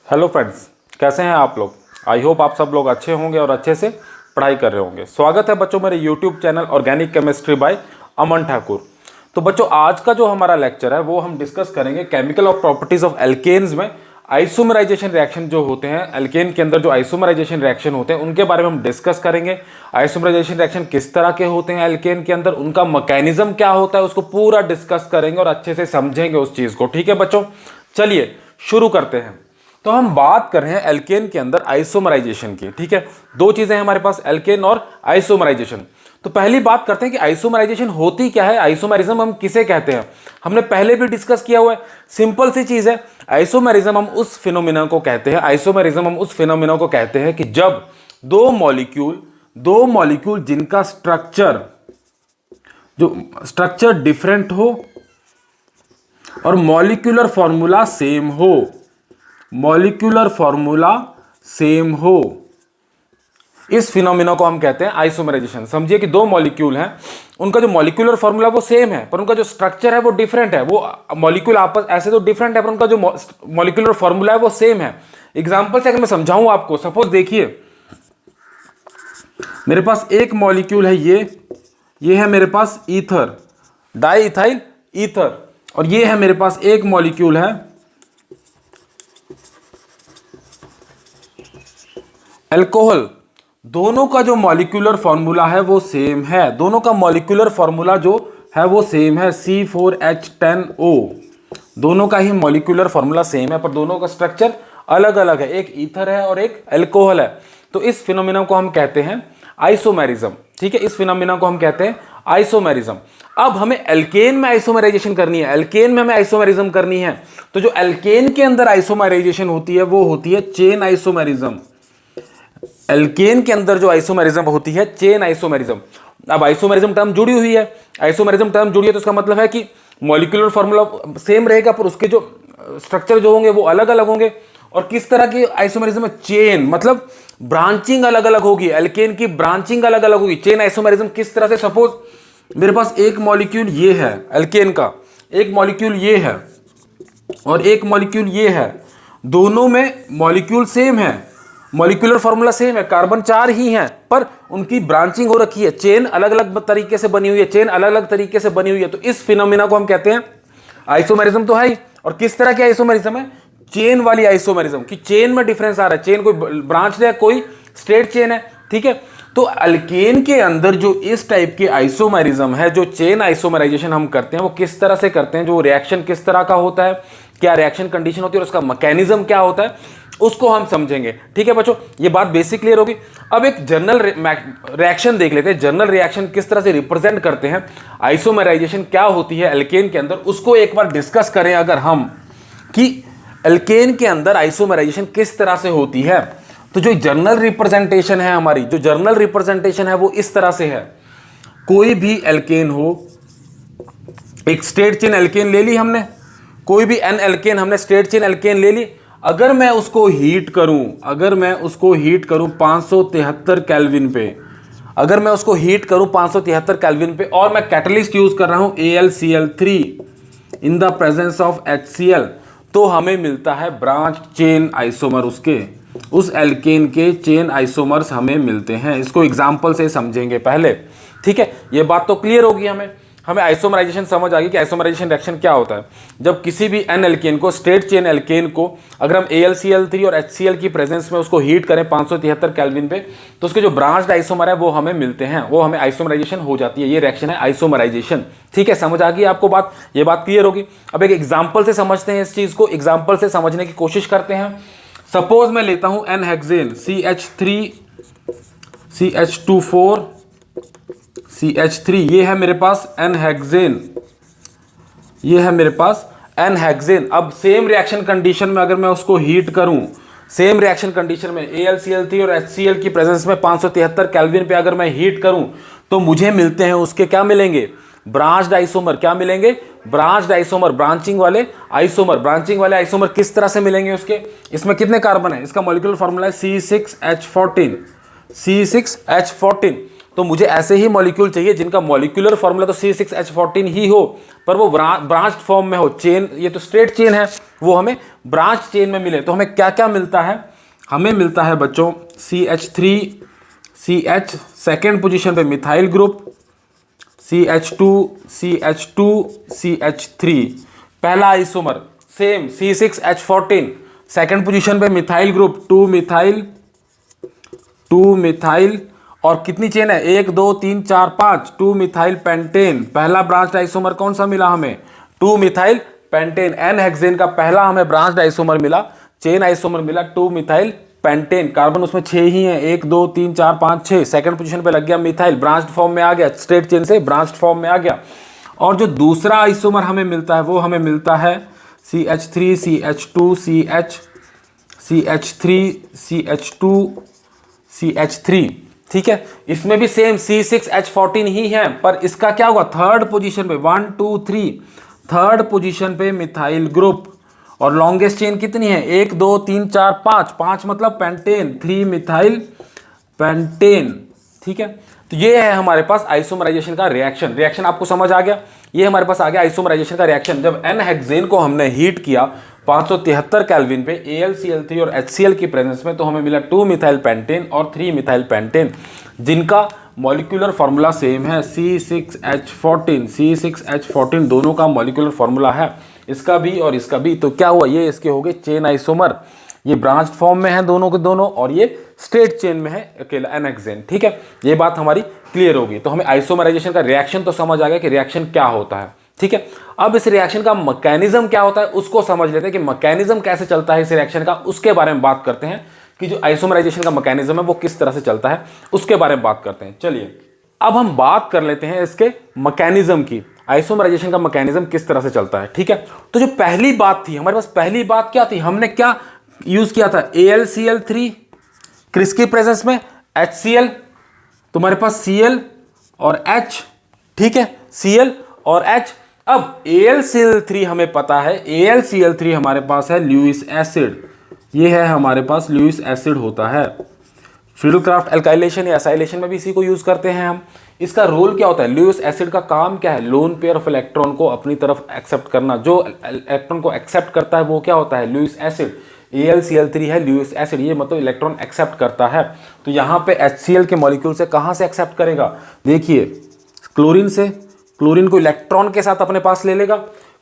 Hello friends, कैसे हैं आप लोग। आई होप आप सब लोग अच्छे होंगे और अच्छे से पढ़ाई कर रहे होंगे। स्वागत है बच्चों मेरे YouTube channel organic chemistry by Aman Thakur. तो बच्चों आज का जो हमारा लेक्चर है वो हम डिस्कस करेंगे chemical of properties of alkenes में आइसोमराइजेशन रिएक्शन जो होते हैं। एल्केन के अंदर जो आइसोमराइजेशन रिएक्शन होते हैं उनके बारे में हम डिस्कस करेंगे। आइसोमराइजेशन रिएक्शन किस तरह के होते हैं एल्केन के अंदर, उनका मैकेनिज्म क्या होता है, उसको पूरा डिस्कस करेंगे और अच्छे से समझेंगे उस चीज को। ठीक है बच्चों, चलिए शुरू करते हैं। तो हम बात कर रहे हैं एल्केन के अंदर आइसोमराइजेशन की। ठीक है, दो चीजें हैं हमारे पास, एल्केन और आइसोमराइजेशन। तो पहली बात करते हैं कि आइसोमराइजेशन होती क्या है, आइसोमेरिज्म हम किसे कहते हैं। हमने पहले भी डिस्कस किया हुआ है, सिंपल सी चीज है। आइसोमेरिज्म हम उस फिनोमिना को कहते हैं, आइसोमेरिज्म हम उस फिनोमिना को कहते हैं कि जब दो मॉलिक्यूल जिनका स्ट्रक्चर डिफरेंट हो और मॉलिक्यूलर फॉर्मूला सेम हो, इस फिनोमिना को हम कहते हैं आइसोमराइजेशन। समझिए कि दो मॉलिक्यूल हैं, उनका जो मॉलिक्यूलर फॉर्मूला वो सेम है पर उनका जो स्ट्रक्चर है वो डिफरेंट है। वो मॉलिक्यूल आपस ऐसे तो डिफरेंट है पर उनका जो मॉलिक्यूलर फॉर्मूला है वो सेम है। एग्जांपल से अगर मैं समझाऊं आपको, सपोज देखिए मेरे पास एक मॉलिक्यूल है, ये है मेरे पास ईथर, डाई इथाइल ईथर, और ये है मेरे पास एक मॉलिक्यूल है अल्कोहल। दोनों का जो मॉलिक्यूलर फॉर्मूला है वो सेम है, दोनों का मॉलिक्यूलर फॉर्मूला जो है वो सेम है, C4H10O। दोनों का ही मॉलिक्यूलर फॉर्मूला सेम है पर दोनों का स्ट्रक्चर अलग अलग है, एक ईथर है और एक अल्कोहल है। तो इस फिनोमिना को हम कहते हैं आइसोमेरिज्म। ठीक है, इस फिनोमिना को हम कहते हैं आइसोमेरिज्म। अब हमें एल्केन में आइसोमेराइजेशन करनी है, एल्केन में हमें आइसोमेरिज्म करनी है। तो जो एल्केन के अंदर आइसोमेराइजेशन होती है वो होती है चेन आइसोमेरिज्म। एल्केन के अंदर जो आइसोमेरिज्म होती है चेन आइसोमेरिज्म। अब आइसोमेरिज्म टर्म जुड़ी हुई है, आइसोमेरिज्म टर्म जुड़ी है तो इसका मतलब है कि मॉलिक्यूलर फॉर्मूला सेम रहेगा पर उसके जो स्ट्रक्चर जो होंगे वो अलग अलग होंगे। और किस तरह की आइसोमेरिज्म है, चेन, मतलब ब्रांचिंग अलग अलग होगी, एल्केन की ब्रांचिंग अलग अलग होगी। चेन आइसोमेरिज्म किस तरह से, सपोज मेरे पास एक मॉलिक्यूल ये है एल्केन का, एक मॉलिक्यूल ये है और एक मॉलिक्यूल ये है, दोनों में मॉलिक्यूल सेम है, मॉलिक्यूलर फॉर्मूला सेम है, कार्बन 4 ही हैं पर उनकी ब्रांचिंग हो रखी है, चेन अलग अलग तरीके से बनी हुई है, चेन अलग अलग तरीके से बनी हुई है। तो इस फिनोमिना को हम कहते हैं आइसोमेरिज्म। तो है ही, और किस तरह की आइसोमेरिज्म है, चेन वाली आइसोमेरिज्म की चेन में डिफरेंस आ रहा है, चेन कोई ब्रांच है कोई स्ट्रेट चेन है। ठीक है, तो अल्केन के अंदर जो इस टाइप की आइसोमेरिज्म है, जो चेन आइसोमेराइजेशन हम करते हैं वो किस तरह से करते हैं, जो रिएक्शन किस तरह का होता है, क्या रिएक्शन कंडीशन होती है और उसका मैकेनिज्म क्या होता है, उसको हम समझेंगे। ठीक है बच्चों, ये बात बेसिक क्लियर होगी। अब एक जनरल रिएक्शन देख लेते हैं, जनरल रिएक्शन किस तरह से रिप्रेजेंट करते हैं, आइसोमेराइजेशन क्या होती है एल्केन के अंदर, उसको एक बार डिस्कस करें अगर हम कि एल्केन के अंदर आइसोमेराइजेशन किस तरह से होती है। तो जो जनरल रिप्रेजेंटेशन है हमारी, जो जनरल रिप्रेजेंटेशन है वो इस तरह से है। कोई भी एल्केन हो, एक स्ट्रेट चेन एल्केन ले ली हमने, कोई भी एन एल्केन हमने स्ट्रेट चेन एल्केन ले ली, अगर मैं उसको हीट करूं 573 केल्विन पे, अगर मैं उसको हीट करूं 573 केल्विन पे और मैं कैटलिस्ट यूज कर रहा हूं AlCl3 in the presence of HCl, तो हमें मिलता है ब्रांच चेन आइसोमर, उस एल्केन के चेन आइसोमर्स हमें मिलते हैं। इसको एग्जांपल से समझेंगे पहले। ठीक है, ये बात तो क्लियर होगी, हमें आइसोमराइजेशन समझ आ गई कि आइसोमराइजेशन रिएक्शन क्या होता है। जब किसी भी एन एल्केन को, स्ट्रेट चेन एल्केन को, अगर हम AlCl3 और HCl की प्रेजेंस में उसको हीट करें 573 केल्विन पे, तो उसके जो ब्रांच्ड आइसोमर है वो हमें मिलते हैं, वो हमें आइसोमराइजेशन हो जाती है। ये रिएक्शन है आइसोमराइजेशन। ठीक है, समझ आ गई आपको बात, ये बात क्लियर होगी। अब एक एग्जाम्पल से समझते हैं इस चीज को, एग्जाम्पल से समझने की कोशिश करते हैं। सपोज मैं लेता हूं एन हेक्सेन CH3CH24 CH3, ये है मेरे पास एन हेक्सेन, ये है मेरे पास एन हेक्सेन। अब सेम रिएक्शन कंडीशन में अगर मैं उसको हीट करूं, सेम रिएक्शन कंडीशन में AlCl3 और HCl की प्रेजेंस में 573 केल्विन पे अगर मैं हीट करूं तो मुझे मिलते हैं उसके क्या मिलेंगे, ब्रांच्ड आइसोमर। क्या मिलेंगे, ब्रांच्ड आइसोमर, ब्रांचिंग वाले आइसोमर। ब्रांचिंग वाले आइसोमर किस तरह से मिलेंगे उसके, इसमें कितने कार्बन है, इसका मॉलिक्यूलर फॉर्मूला है C6H14। तो मुझे ऐसे ही मॉलिक्यूल चाहिए जिनका मॉलिक्यूलर फॉर्मूला तो C6H14 ही हो, पर वो ब्रांच फॉर्म में हो। चेन, ये तो स्ट्रेट चेन है, वो हमें ब्रांच चेन में मिले। तो हमें क्या क्या मिलता है? हमें मिलता है बच्चों CH3CH, सेकेंड पोजीशन पे मिथाइल ग्रुप, CH2CH2CH3, पहला isomer same C6H14, second position पे मिथाइल ग्रुप 2 मिथाइल, और कितनी चेन है? 1 2 3 4 5, 2 मिथाइल पेंटेन। पहला ब्रांच आइसोमर कौन सा मिला हमें? 2 मिथाइल पेंटेन। एन हेक्सेन का पहला हमें ब्रांच आइसोमर मिला, चेन आइसोमर मिला 2 मिथाइल पेंटेन। कार्बन उसमें 6 ही है, 1 2 3 4 5 6। सेकंड पोजीशन पे लग गया मिथाइल, ब्रांच फॉर्म में आ गया, स्ट्रेट चेन से ब्रांच फॉर्म में आ गया। और जो दूसरा आइसोमर हमें मिलता है वो हमें मिलता है CH3 CH2 CH3 CH2 CH3, ठीक है। इसमें भी सेम C6H14 ही है, पर इसका क्या होगा? थर्ड पोजीशन पे 1 2 3, थर्ड पोजीशन पे मिथाइल ग्रुप। और लॉन्गेस्ट चेन कितनी है? 1 2 3 4 5, 5 मतलब पेंटेन, 3 मिथाइल पेंटेन, ठीक है। तो ये है हमारे पास आइसोमराइजेशन का रिएक्शन। रिएक्शन आपको समझ आ गया? ये हमारे पास आ गया आइसोमराइजेशन का रिएक्शन। जब एन हेक्सेन को हमने हीट किया 573 केल्विन पे AlCl3 और HCl की प्रेजेंस में, तो हमें मिला 2 मिथाइल पेंटेन और 3 मिथाइल पेंटेन, जिनका मॉलिक्यूलर फार्मूला सेम है C6H14। C6H14 दोनों का मॉलिक्यूलर फार्मूला है, इसका भी और इसका भी। तो क्या हुआ? ये इसके हो गए चेन आइसोमर, ये ब्रांच फॉर्म में है दोनों के दोनों, और ये स्ट्रेट चेन में है अकेला एन हेक्सेन, ठीक है। ये बात हमारी क्लियर होगी। तो हमें आइसोमराइजेशन का रिएक्शन तो समझ आ गया कि रिएक्शन क्या होता है, ठीक है। अब इस रिएक्शन का मैकेनिज्म क्या होता है उसको समझ लेते हैं कि मैकेनिज्म कैसे चलता है इस रिएक्शन का, उसके बारे में बात करते हैं कि जो आइसोमराइजेशन का मैकेनिज्म है वो किस तरह से चलता है, उसके बारे में बात करते हैं। चलिए अब हम बात कर लेते हैं इसके मैकेनिज्म की, आइसोमराइजेशन का मैकेनिज्म किस तरह से चलता है, ठीक है। तो जो पहली बात थी हमारे पास, पहली बात क्या थी? हमने क्या यूज किया था? AlCl3, किसकी प्रेजेंस में? HCl, तुम्हारे पास Cl और H, ठीक है, Cl और H। अब AlCl3 हमें पता है, AlCl3 हमारे पास है ल्यूइस एसिड, ये है हमारे पास ल्यूइस एसिड होता है। फिडलक्राफ्ट एल्काइलेशन या एसाइलेशन में भी इसी को यूज करते हैं हम। इसका रोल क्या होता है? ल्यूइस एसिड का काम क्या है? लोन पेयर ऑफ इलेक्ट्रॉन को अपनी तरफ एक्सेप्ट करना। जो इलेक्ट्रॉन को एक्सेप्ट करता है वो क्या होता है? Lewis acid. AlCl3 है ल्यूइस एसिड, ये मतलब इलेक्ट्रॉन एक्सेप्ट करता है। तो यहाँ पे HCl के मॉलिक्यूल से कहाँ से एक्सेप्ट करेगा? देखिए क्लोरीन से, क्लोरीन को इलेक्ट्रॉन के साथ अपने पास ले लेगा,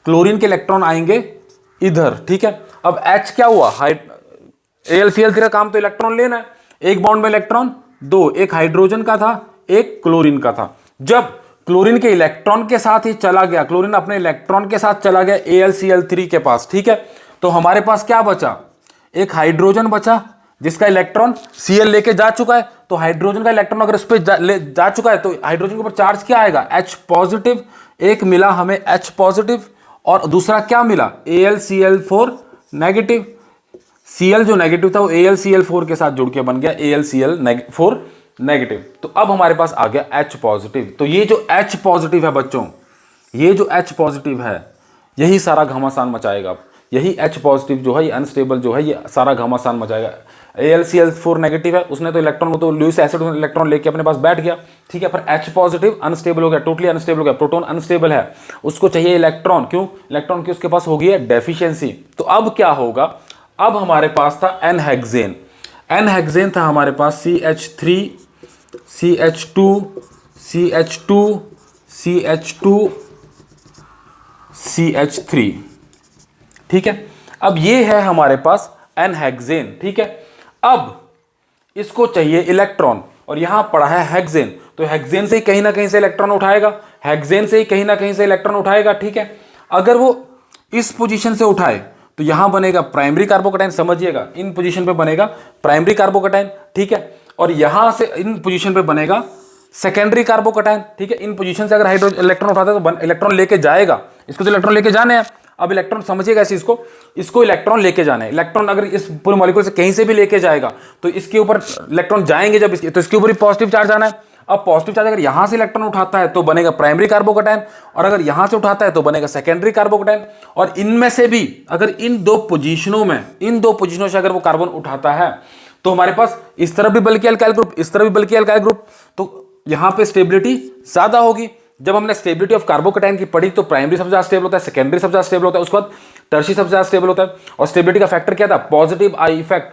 क्लोरीन के इलेक्ट्रॉन आएंगे इधर, ठीक है। अब H क्या हुआ? AlCl3 का काम तो इलेक्ट्रॉन लेना है, एक बॉन्ड में इलेक्ट्रॉन दो, एक हाइड्रोजन का था, एक क्लोरीन का था। जब क्लोरीन के इलेक्ट्रॉन के साथ ही चला गया, क्लोरीन अपने इलेक्ट्रॉन के साथ चला गया AlCl3 के पास, ठीक है, तो हमारे पास क्या बचा? एक हाइड्रोजन बचा जिसका इलेक्ट्रॉन Cl लेके जा चुका है। तो हाइड्रोजन का इलेक्ट्रॉन अगर उस पर जा चुका है तो हाइड्रोजन के ऊपर चार्ज क्या आएगा? H positive. एक मिला हमें H पॉजिटिव और दूसरा क्या मिला? AlCl4 negative. Cl जो नेगेटिव था वो AlCl4 के साथ जुड़ के बन गया AlCl4 नेगेटिव। तो अब हमारे पास आ गया H पॉजिटिव। तो ये जो H पॉजिटिव है बच्चों, ये जो H पॉजिटिव है यही सारा घमासान मचाएगा। यही H पॉजिटिव जो है, ये अनस्टेबल जो है, ये सारा घमासान मचाएगा। AlCl4 नेगेटिव है, उसने तो इलेक्ट्रॉन, वो तो ल्यूइस एसिड इलेक्ट्रॉन लेके अपने पास बैठ गया, ठीक है। पर H पॉजिटिव अनस्टेबल हो गया, टोटली अनस्टेबल हो गया, प्रोटॉन अनस्टेबल है, उसको चाहिए इलेक्ट्रॉन। क्यों? इलेक्ट्रॉन की उसके पास हो गई है डेफिशिएंसी। तो अब क्या होगा? अब हमारे पास था एन हेक्सेन। एन हेक्सेन था हमारे पास CH3 CH2 CH2 CH2 CH3, ठीक है। अब ये है हमारे पास एन हेक्सेन, ठीक है। अब इसको चाहिए इलेक्ट्रॉन और यहां पड़ा है हेक्सेन, तो हेक्सेन से ही कहीं ना कहीं से इलेक्ट्रॉन उठाएगा, हेक्सेन से ही कहीं ना कहीं से इलेक्ट्रॉन उठाएगा, ठीक है। अगर वो इस पोजीशन से उठाए तो यहां बनेगा प्राइमरी कार्बोकैटायन, समझिएगा, इन पोजीशन पे बनेगा प्राइमरी कार्बोकैटायन, ठीक है। और यहां से इन पोजीशन पे बनेगा सेकेंडरी कार्बोकैटायन, ठीक है। इन पोजीशन से अगर हाइड्रोजन इलेक्ट्रॉन उठाता है तो इलेक्ट्रॉन लेके जाएगा, इसको तो इलेक्ट्रॉन लेके जाने हैं। अब इलेक्ट्रॉन समझिएगा ऐसे, इसको इलेक्ट्रॉन लेके जाना है। इलेक्ट्रॉन अगर इस पूरे मॉलिक्यूल से कहीं से भी लेके जाएगा तो इसके ऊपर इलेक्ट्रॉन जाएंगे, जब इसके, तो इसके ऊपर ही पॉजिटिव चार्ज आना है। अब पॉजिटिव चार्ज अगर यहां से इलेक्ट्रॉन उठाता है तो बनेगा प्राइमरी कार्बोकैटायन, और अगर यहां से उठाता है तो बनेगा सेकेंडरी कार्बोकैटायन। और इनमें से भी अगर इन दो पोजीशनों से अगर वो कार्बन उठाता है तो हमारे पास इस तरफ भी बल्कि अल्काइल ग्रुप, इस तरफ भी बल्कि अल्काइल ग्रुप, तो यहाँ पे स्टेबिलिटी ज्यादा होगी। जब हमने स्टेबिलिटी ऑफ कार्बोकेटाइन की पढ़ी तो प्राइमरी सबसे ज्यादा स्टेबल होता है, सेकेंडरी सबसे ज्यादा स्टेबल होता है, उसके बाद टर्शियरी सबसे ज्यादा स्टेबल होता है। और स्टेबिलिटी का फैक्टर क्या था? Positive I effect,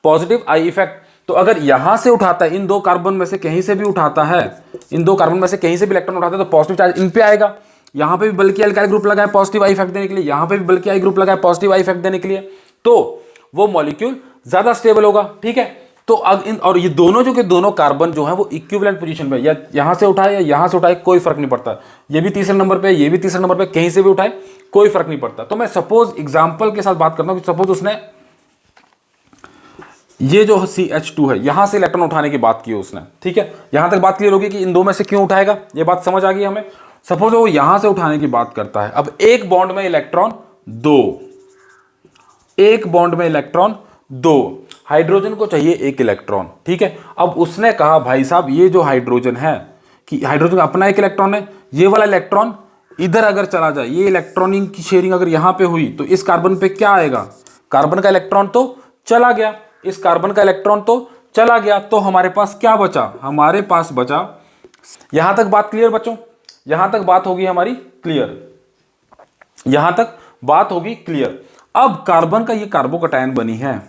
positive I effect. तो अगर यहां से उठाता है, इन दो कार्बन में से कहीं से भी उठाता है, इन दो कार्बन में से कहीं से भी इलेक्ट्रॉन उठाता है तो पॉजिटिव चार्ज इन पे आएगा। यहां पे भी बल्कि अल्काइल ग्रुप लगा है पॉजिटिव आई इफेक्ट देने के लिए, यहां पे भी बल्कि आई ग्रुप लगा है पॉजिटिव आई इफेक्ट देने के लिए, तो वो मॉलिक्यूल ज्यादा स्टेबल होगा। ठीक है, तो और ये दोनों जो के दोनों कार्बन जो है वो इक्विवेलेंट पोजीशन पे, या यहां से उठाए या यहां से उठाए कोई फर्क नहीं पड़ता। ये भी तीसरे नंबर पे, ये भी तीसरे नंबर पे, कहीं से भी उठाए कोई फर्क नहीं पड़ता। तो मैं सपोज एग्जांपल के साथ बात करता हूं कि सपोज उसने ये जो CH2 है यहां से इलेक्ट्रॉन उठाने की बात की उसने। ठीक है, यहां तक बात क्लियर होगी कि इन दो में से क्यों उठाएगा, ये बात समझ आ गई हमें। सपोज वो यहां से उठाने की बात करता है। अब एक बॉन्ड में इलेक्ट्रॉन दो, एक बॉन्ड में इलेक्ट्रॉन दो, हाइड्रोजन को चाहिए एक इलेक्ट्रॉन। ठीक है, अब उसने कहा भाई साहब ये जो हाइड्रोजन है कि हाइड्रोजन का अपना एक इलेक्ट्रॉन है, ये वाला इलेक्ट्रॉन इधर अगर चला जाए, ये इलेक्ट्रॉनिक की शेयरिंग अगर यहां पे हुई तो इस कार्बन पे क्या आएगा? कार्बन का इलेक्ट्रॉन तो चला गया, इस कार्बन का इलेक्ट्रॉन तो चला गया, तो हमारे पास क्या बचा? हमारे पास बचा, यहां तक बात क्लियर बच्चों? यहां तक बात होगी हमारी क्लियर, यहां तक बात होगी क्लियर। अब कार्बन का ये कार्बोकैटायन बनी है।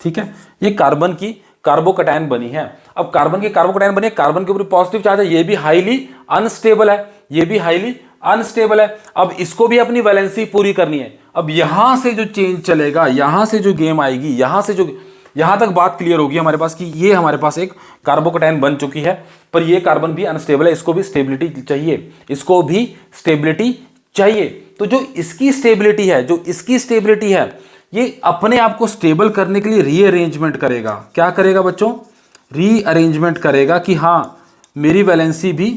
ठीक है, ये कार्बन की कार्बोकैटायन बनी है। अब कार्बन की कार्बोकैटायन बनी है, कार्बन के ऊपर पॉजिटिव चार्ज है, ये भी हाईली अनस्टेबल है, ये भी हाईली अनस्टेबल है। अब इसको भी अपनी वैलेंसी पूरी करनी है। अब यहां से जो चेंज चलेगा, यहां से जो गेम आएगी, यहां से जो, यहां तक बात क्लियर होगी हमारे पास कि ये हमारे पास एक कार्बोकैटायन बन चुकी है, पर ये कार्बन भी अनस्टेबल है, इसको भी स्टेबिलिटी चाहिए, इसको भी स्टेबिलिटी चाहिए। तो जो इसकी स्टेबिलिटी है, जो इसकी स्टेबिलिटी है, ये अपने आप को स्टेबल करने के लिए रीअरेंजमेंट करेगा। क्या करेगा बच्चों? रीअरेंजमेंट करेगा कि हां मेरी वैलेंसी भी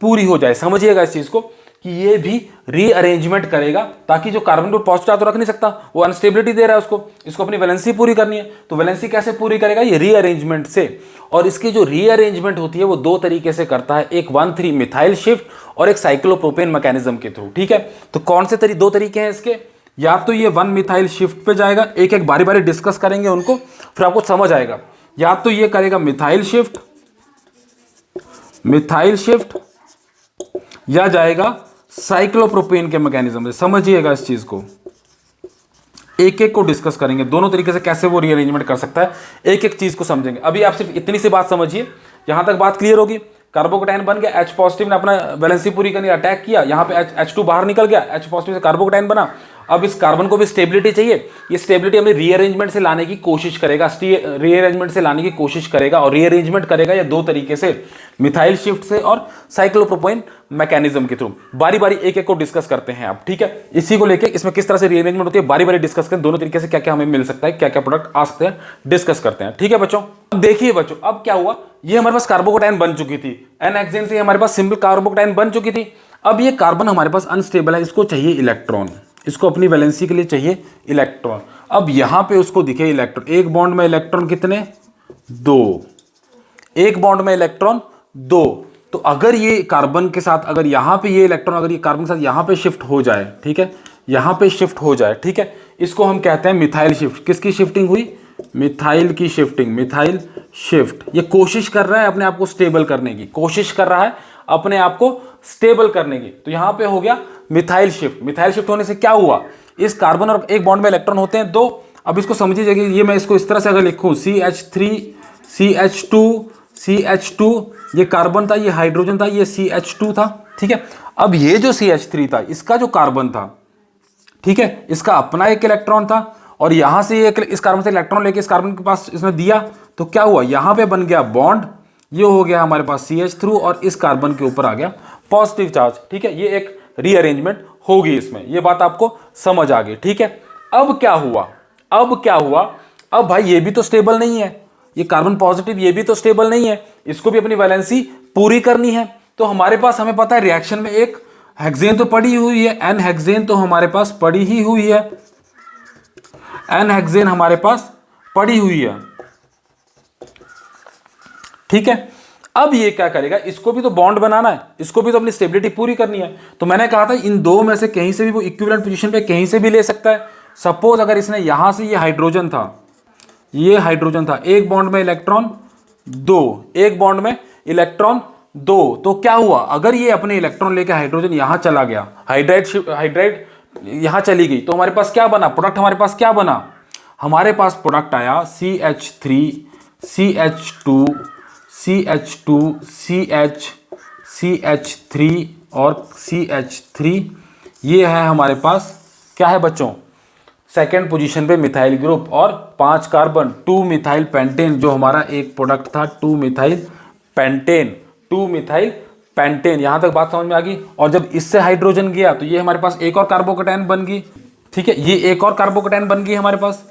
पूरी हो जाए। समझिएगा इस चीज को कि ये भी रीअरेंजमेंट करेगा, ताकि जो कार्बन पर पॉजिटिव चार्ज तो रख नहीं सकता, वो अनस्टेबिलिटी दे रहा है उसको, इसको अपनी वैलेंसी पूरी करनी है। तो वैलेंसी कैसे पूरी करेगा? ये रीअरेंजमेंट से। और इसकी जो रीअरेंजमेंट होती है वो दो तरीके से करता है, एक 1,3 मिथाइल शिफ्ट और एक साइक्लोप्रोपेन मैकेनिज्म के थ्रू। ठीक है, तो कौन से दो तरीके हैं इसके? या तो ये 1 मिथाइल शिफ्ट पे जाएगा, एक एक बारी बारी डिस्कस करेंगे उनको, फिर आपको समझ आएगा। या तो ये करेगा मिथाइल शिफ्ट, मिथाइल शिफ्ट, या जाएगा साइक्लोप्रोपेन के मैकेनिज्म से। समझिएगा इस चीज को, एक एक को डिस्कस करेंगे, दोनों तरीके से कैसे वो रीअरेंजमेंट कर सकता है, एक एक चीज को समझेंगे। अभी आप सिर्फ इतनी सी बात समझिए, यहां तक बात क्लियर होगी। कार्बोकैटायन बन गया, H पॉजिटिव ने अपना वैलेंसी पूरी करनी, अटैक किया, यहाँ पे H2 बाहर निकल गया, H पॉजिटिव से कार्बोकैटायन बना। अब इस कार्बन को भी स्टेबिलिटी चाहिए, ये स्टेबिलिटी हमने रीअरेंजमेंट से लाने की कोशिश करेगा, रीअरेंजमेंट से लाने की कोशिश करेगा। और रीअरेंजमेंट करेगा या दो तरीके से, मिथाइल शिफ्ट से और साइक्लोप्रोपेन मैकेनिज्म के थ्रू। बारी बारी एक एक को डिस्कस करते हैं आप। ठीक है, इसी को लेके इसमें किस तरह से रीअरेंजमेंट होती है बारी बारी डिस्कस करें, दोनों तरीके से क्या क्या हमें मिल सकता है, क्या क्या प्रोडक्ट आ सकते हैं, डिस्कस करते हैं। ठीक है बच्चों, अब देखिए बच्चों, अब क्या हुआ, ये हमारे पास कार्बोकैटायन बन चुकी थी, एन हेक्सेन से हमारे पास सिंपल कार्बोकैटायन बन चुकी थी। अब ये कार्बन हमारे पास अनस्टेबल है, इसको चाहिए इलेक्ट्रॉन, इसको अपनी वैलेंसी के लिए चाहिए इलेक्ट्रॉन। अब यहां पे उसको दिखे इलेक्ट्रॉन, एक बॉन्ड में इलेक्ट्रॉन कितने? दो, एक बॉन्ड में इलेक्ट्रॉन दो। तो अगर ये कार्बन के साथ, अगर यहां पे ये इलेक्ट्रॉन अगर ये कार्बन के साथ यहां पे शिफ्ट हो जाए, ठीक है, यहां पे शिफ्ट हो जाए, ठीक है, इसको हम कहते हैं मिथाइल शिफ्ट। किसकी शिफ्टिंग हुई? मिथाइल की शिफ्टिंग, मिथाइल शिफ्ट। ये कोशिश कर रहा है अपने आप को स्टेबल करने की, कोशिश कर रहा है अपने आप को स्टेबल करने की। तो यहां पे हो गया मिथाइल शिफ्ट। मिथाइल शिफ्ट होने से क्या हुआ? इस कार्बन और एक बॉन्ड में इलेक्ट्रॉन होते हैं दो। अब इसको समझिए, ये मैं इसको इस तरह से अगर लिखूं, CH3 CH2 CH2, ये कार्बन था, ये हाइड्रोजन था, ये CH2 था। ठीक है, अब ये जो CH3 था, इसका जो कार्बन था, ठीक है, इसका अपना एक इलेक्ट्रॉन था, और यहां से ये इस कार्बन से इलेक्ट्रॉन लेके इस कार्बन के पास इसने दिया, तो क्या हुआ? यहां पे बन गया बॉन्ड, ये हो गया हमारे पास CH3 और इस कार्बन के ऊपर आ गया पॉजिटिव चार्ज। ठीक है, ये एक रीअरेंजमेंट होगी इसमें, ये बात आपको समझ आ गई। ठीक है, अब क्या हुआ? अब क्या हुआ? अब भाई ये भी तो स्टेबल नहीं है, ये कार्बन पॉजिटिव ये भी तो स्टेबल नहीं है, इसको भी अपनी वैलेंसी पूरी करनी है। तो हमारे पास, हमें पता है रिएक्शन में एक हेक्सेन तो पड़ी हुई है, एन हेक्सेन तो हमारे पास पड़ी ही हुई है, एन हेक्सेन हमारे पास पड़ी हुई है। ठीक है, अब ये क्या करेगा? इसको भी तो बॉन्ड बनाना है, इसको भी तो अपनी स्टेबिलिटी पूरी करनी है। तो मैंने कहा था इन दो में से कहीं से भी वो इक्विवेलेंट पोजीशन पे कहीं से भी ले सकता है। सपोज अगर इसने यहां से, ये हाइड्रोजन था, ये हाइड्रोजन था, एक बॉन्ड में इलेक्ट्रॉन दो, एक बॉन्ड में इलेक्ट्रॉन 2, तो क्या हुआ, अगर ये अपने इलेक्ट्रॉन लेके हाइड्रोजन यहां चला गया, हाइड्राइड यहां चली गई, तो हमारे पास क्या बना प्रोडक्ट, हमारे पास क्या बना, हमारे पास प्रोडक्ट आया CH3 CH2 CH2 CH3 और CH3, ये है हमारे पास क्या है बच्चों, सेकेंड पोजीशन पे मिथाइल ग्रुप और 5 कार्बन 2 मिथाइल पेंटेन, जो हमारा एक प्रोडक्ट था 2 मिथाइल पेंटेन। यहां तक बात समझ में आ गई। और जब इससे हाइड्रोजन गया तो ये हमारे पास एक और कार्बोकेटायन बन गई, ठीक है, ये एक और कार्बोकेटायन बन गई हमारे पास,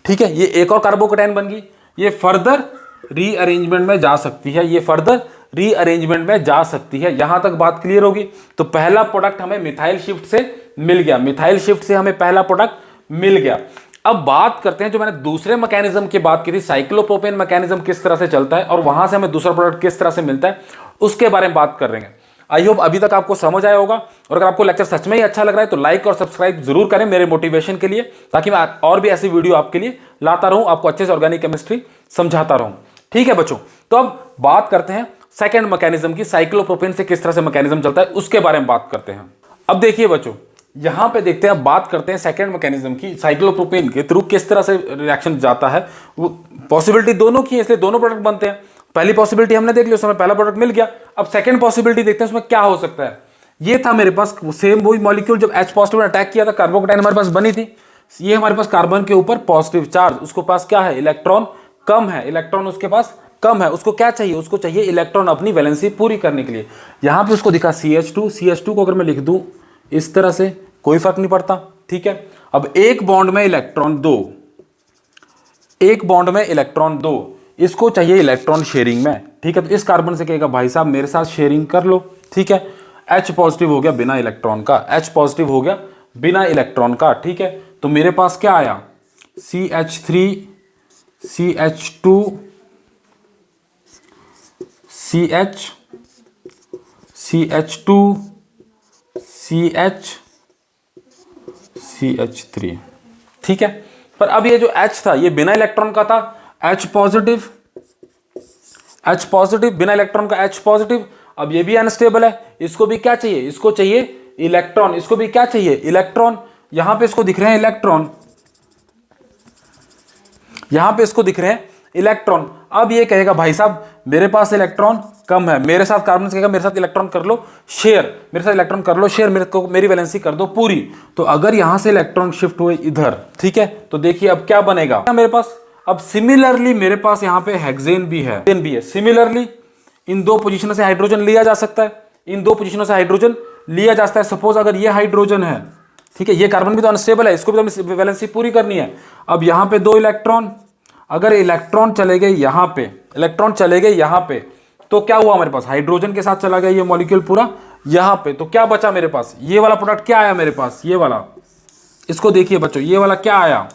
ठीक है, ये एक और कार्बोकेटायन बन गई, ये फर्दर रीअरेंजमेंट में जा सकती है, ये फर्दर रीअरेंजमेंट में जा सकती है। यहां तक बात क्लियर होगी। तो पहला प्रोडक्ट हमें मिथाइल शिफ्ट से मिल गया, मिथाइल शिफ्ट से हमें पहला प्रोडक्ट मिल गया। अब बात करते हैं, जो मैंने दूसरे मैकेनिज्म की बात की थी, साइक्लोप्रोपेन मैकेनिज्म किस तरह से चलता है और वहां से हमें दूसरा प्रोडक्ट किस तरह से मिलता है, उसके बारे में बात कर रहे हैं। आई होप अभी तक आपको समझ आया होगा, और अगर आपको लेक्चर सच में ही अच्छा लग रहा है तो लाइक और सब्सक्राइब जरूर करें मेरे मोटिवेशन के लिए, ताकि मैं और भी ऐसी वीडियो आपके लिए लाता रहूं, आपको अच्छे से ऑर्गेनिक केमिस्ट्री समझाता रहूं। ठीक है बच्चों, तो अब बात करते हैं सेकेंड मैकेनिज्म की, साइक्लोप्रोपेन से किस तरह से मैकेनिज्म चलता है उसके बारे में बात करते हैं। अब देखिए बच्चों, यहां पे देखते हैं, बात करते हैं सेकेंड मैकेनिज्म की, साइक्लोप्रोपेन के थ्रू किस तरह से रिएक्शन जाता है। वो पॉसिबिलिटी दोनों की है, इसलिए दोनों प्रोडक्ट बनते हैं। पहली पॉसिबिलिटी हमने देख ली, उसमें पहला प्रोडक्ट मिल गया। अब सेकंड पॉसिबिलिटी देखते हैं उसमें क्या हो सकता है। ये था मेरे पास सेम वही मॉलिक्यूल, जब H पॉजिटिव ने अटैक किया था, कार्बोकेटायन हमारे पास बनी थी, ये हमारे पास कार्बन के ऊपर पॉजिटिव चार्ज, उसके पास क्या है, इलेक्ट्रॉन कम है, इलेक्ट्रॉन उसके पास कम है, उसको क्या चाहिए, उसको चाहिए इलेक्ट्रॉन अपनी वैलेंसी पूरी करने के लिए। यहां पे उसको दिखा CH2 को अगर मैं लिख दूं इस तरह से, कोई फर्क नहीं पड़ता, ठीक है। अब एक बॉन्ड में इलेक्ट्रॉन 2, एक बॉन्ड में इलेक्ट्रॉन 2, इसको चाहिए इलेक्ट्रॉन शेयरिंग में, ठीक है। तो इस कार्बन से कहेगा भाई साहब मेरे साथ शेयरिंग कर लो, ठीक है। H पॉजिटिव हो गया बिना इलेक्ट्रॉन का, H पॉजिटिव हो गया बिना इलेक्ट्रॉन का, ठीक है। तो मेरे पास क्या आया, CH3 CH2 CH2 CH3, ठीक है। पर अब ये जो H था ये बिना इलेक्ट्रॉन का था, H पॉजिटिव बिना इलेक्ट्रॉन का H पॉजिटिव। अब ये भी अनस्टेबल है, इसको भी क्या चाहिए, इसको चाहिए इलेक्ट्रॉन, इसको भी क्या चाहिए, इलेक्ट्रॉन। यहां पे इसको दिख रहे हैं इलेक्ट्रॉन, यहां पे इसको दिख रहे हैं इलेक्ट्रॉन। अब ये कहेगा भाई साहब मेरे पास इलेक्ट्रॉन कम है, मेरे साथ कार्बन से कहेगा मेरे साथ इलेक्ट्रॉन कर लो शेयर, मेरे साथ इलेक्ट्रॉन कर लो शेयर, मेरे को मेरी वैलेंसी कर दो पूरी। तो अगर यहां से इलेक्ट्रॉन शिफ्ट हुए इधर, ठीक है, तो देखिए अब क्या बनेगा मेरे पास। अब सिमिलरली मेरे पास यहां पे हेक्सेन भी है, सिमिलरली इन दो पोजीशनों से हाइड्रोजन लिया जा सकता है, इन दो पोजीशनों से हाइड्रोजन लिया जा सकता है। सपोज अगर ये हाइड्रोजन है, ठीक है, ये कार्बन भी तो अनस्टेबल है, इसको भी तो वैलेंसी पूरी करनी है। अब यहां पे 2 इलेक्ट्रॉन, अगर इलेक्ट्रॉन चले गए यहां पे, इलेक्ट्रॉन चले गए यहां पे, तो क्या हुआ हमारे पास, हाइड्रोजन के साथ चला गया ये मॉलिक्यूल पूरा यहां पे, तो क्या बचा मेरे पास, ये वाला प्रोडक्ट क्या आया मेरे पास, ये वाला। इसको देखिए बच्चों, ये वाला क्या आया,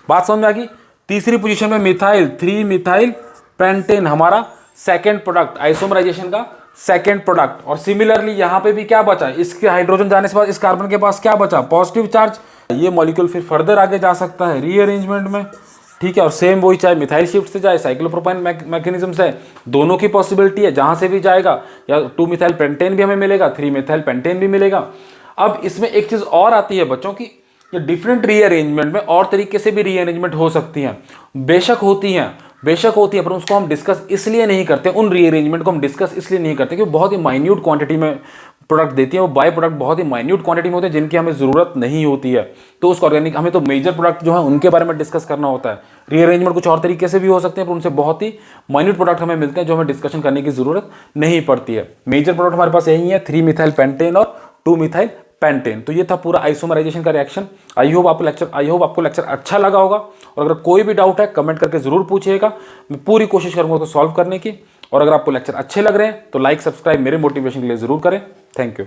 बात समझ में आ गई। तीसरी पोजीशन में मिथाइल 3 मिथाइल पेंटेन, हमारा सेकेंड प्रोडक्ट, आइसोमराइजेशन का सेकेंड प्रोडक्ट। और सिमिलरली यहां पे भी क्या बचा, इसके हाइड्रोजन जाने से बाद इस कार्बन के पास क्या बचा, पॉजिटिव चार्ज। ये मॉलिक्यूल फिर फर्दर आगे जा सकता है रीअरेंजमेंट में, ठीक है। और सेम वही चाहे मिथाइल शिफ्ट से जाए, साइक्लोप्रोपेन मैकेनिज्म से, दोनों की पॉसिबिलिटी है, जहां से भी जाएगा, या 2 मिथाइल पेंटेन भी हमें मिलेगा, 3 मिथाइल पेंटेन भी मिलेगा। अब इसमें एक चीज और आती है बच्चों की, ये डिफरेंट रीअरेंजमेंट में और तरीके से भी रीअरेंजमेंट हो सकती हैं, बेशक होती हैं पर उसको हम डिस्कस इसलिए नहीं करते, उन रीअरेंजमेंट को हम डिस्कस इसलिए नहीं करते क्योंकि बहुत ही माइन्यूट क्वांटिटी में प्रोडक्ट देती है, वो बाय प्रोडक्ट बहुत ही माइन्यूट क्वांटिटी में होते हैं जिनकी हमें जरूरत नहीं होती है। तो उसको ऑर्गेनिक, हमें तो मेजर प्रोडक्ट जो है उनके बारे में डिस्कस करना होता है। रीअरेंजमेंट कुछ और तरीके से भी हो सकते हैं, पर उनसे बहुत ही माइन्यूट प्रोडक्ट हमें मिलते हैं जो हमें डिस्कशन करने की जरूरत नहीं पड़ती है। मेजर प्रोडक्ट हमारे पास यही है, 3 मिथाइल पेंटेन और 2 मिथाइल पेंटेन। तो ये था पूरा आइसोमराइजेशन का रिएक्शन। आई होप आपको लेक्चर अच्छा लगा होगा, और अगर कोई भी डाउट है कमेंट करके जरूर पूछिएगा, मैं पूरी कोशिश करूंगा उसको सॉल्व करने की। और अगर आपको लेक्चर अच्छे लग रहे हैं तो लाइक सब्सक्राइब मेरे मोटिवेशन के लिए जरूर करें। Thank you.